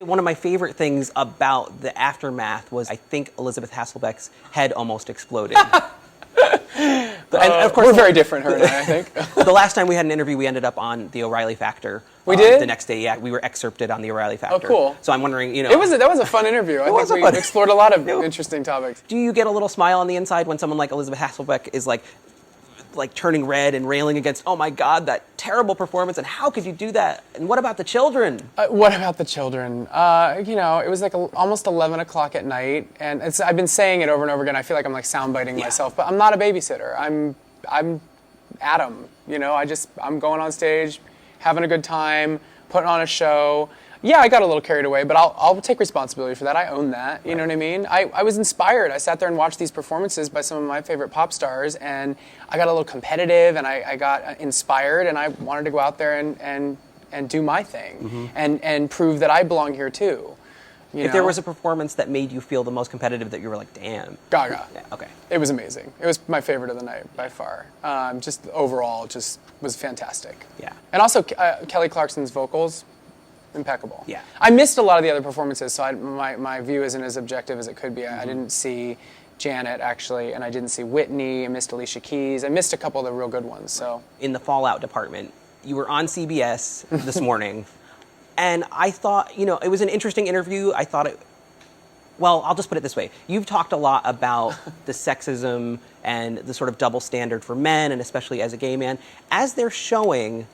One of my favorite things about the aftermath was I think Elisabeth Hasselbeck's head almost exploded. And of course, we're very different, her and I think. The last time we had an interview, we ended up on the O'Reilly Factor. We did? The next day, yeah, we were excerpted on the O'Reilly Factor. Oh, cool. So I'm wondering, that was a fun interview. I think we explored a lot of interesting topics. Do you get a little smile on the inside when someone like Elisabeth Hasselbeck is like turning red and railing against, oh my God, that terrible performance, and how could you do that? And what about the children? What about the children? It was like almost 11 o'clock at night, and I've been saying it over and over again. I feel like I'm like soundbiting myself, but I'm not a babysitter. I'm Adam. I'm going on stage, having a good time, putting on a show. Yeah, I got a little carried away, but I'll take responsibility for that. I own that. You know what I mean? I was inspired. I sat there and watched these performances by some of my favorite pop stars, and I got a little competitive, and I got inspired, and I wanted to go out there and do my thing, and prove that I belong here too. If there was a performance that made you feel the most competitive, that you were like, damn. Gaga. Yeah, okay. It was amazing. It was my favorite of the night by far. Just overall, just was fantastic. Yeah. And also Kelly Clarkson's vocals. Impeccable. Yeah. I missed a lot of the other performances, so my view isn't as objective as it could be. I didn't see Janet, actually, and I didn't see Whitney. I missed Alicia Keys. I missed a couple of the real good ones. So in the Fallout department, you were on CBS this morning, and I thought, it was an interesting interview. I thought I'll just put it this way. You've talked a lot about the sexism and the sort of double standard for men, and especially as a gay man. As they're showing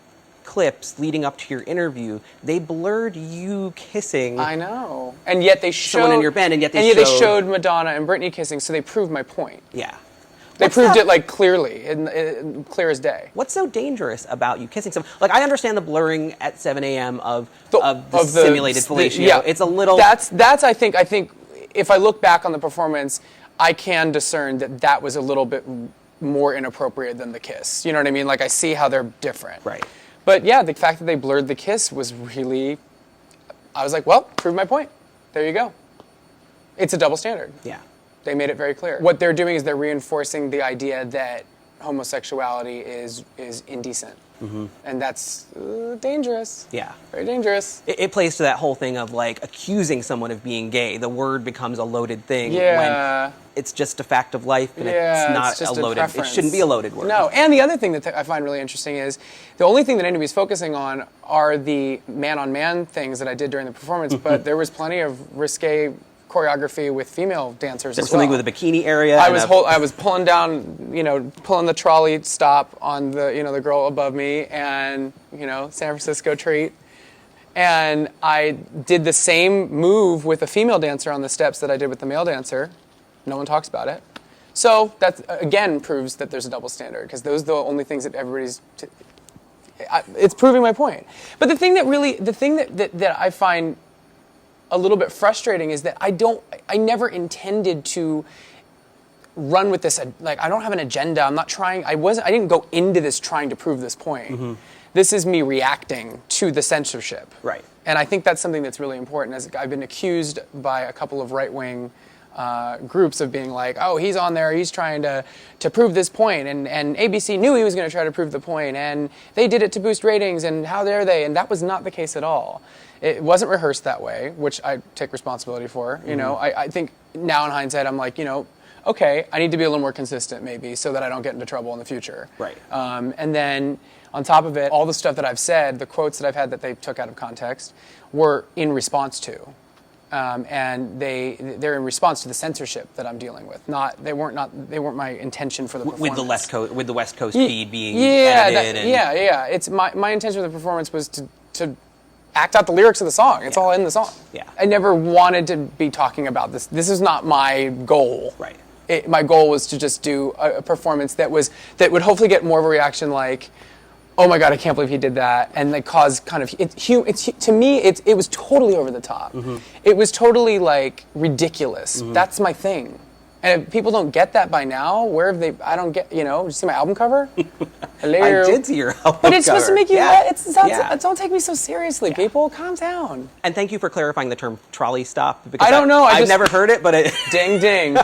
clips leading up to your interview, they blurred you kissing. I know, and yet they showed someone in your band, and yet they showed Madonna and Britney kissing, so they proved my point. Yeah, they proved it like clearly, clear as day. What's so dangerous about you kissing someone? Like, I understand the blurring at 7 a.m. of the simulated fellatio. Yeah, it's a little. That's I think if I look back on the performance, I can discern that was a little bit more inappropriate than the kiss. You know what I mean? Like, I see how they're different. Right. But yeah, the fact that they blurred the kiss was really, I was like, well, proved my point. There you go. It's a double standard. Yeah. They made it very clear. What they're doing is they're reinforcing the idea that homosexuality is indecent. And that's dangerous. Yeah. Very dangerous. It plays to that whole thing of like accusing someone of being gay. The word becomes a loaded thing when it's just a fact of life, and it's not just a loaded. It shouldn't be a loaded word. No. And the other thing that I find really interesting is the only thing that anybody's focusing on are the man-on-man things that I did during the performance, but there was plenty of risque choreography with female dancers There's as well. something with a bikini area. I was pulling down, pulling the trolley stop on the girl above me, and San Francisco treat. And I did the same move with a female dancer on the steps that I did with the male dancer. No one talks about it. So that again proves that there's a double standard, because those are the only things that everybody's. It's proving my point. But the thing that I find a little bit frustrating is that I never intended to run with this, like, I don't have an agenda. I'm not trying, I didn't go into this trying to prove this point. This is me reacting to the censorship. Right. And I think that's something that's really important. As I've been accused by a couple of right-wing groups of being like, oh, he's on there, he's trying to prove this point, and ABC knew he was going to try to prove the point, and they did it to boost ratings, and how dare they? And that was not the case at all. It wasn't rehearsed that way, which I take responsibility for. I think now in hindsight, I'm like, okay, I need to be a little more consistent maybe, so that I don't get into trouble in the future. Right. And then on top of it, all the stuff that I've said, the quotes that I've had that they took out of context, were in response to. And they're in response to the censorship that I'm dealing with. They weren't my intention for the performance. With the West Coast feed being edited. It's my intention with the performance was to act out the lyrics of the song. It's all in the song. Yeah. I never wanted to be talking about this. This is not my goal. Right. My goal was to just do a performance that would hopefully get more of a reaction like, oh my God, I can't believe he did that, and like cause kind of to me it was totally over the top. It was totally like ridiculous. That's my thing. And if people don't get that by now, where have they? I don't get. Did you see my album cover? Hello. I did see your album cover. But it's supposed to make you. Don't take me so seriously, people. Calm down. And thank you for clarifying the term trolley stop. Because I don't know. I've never heard it, but ding ding.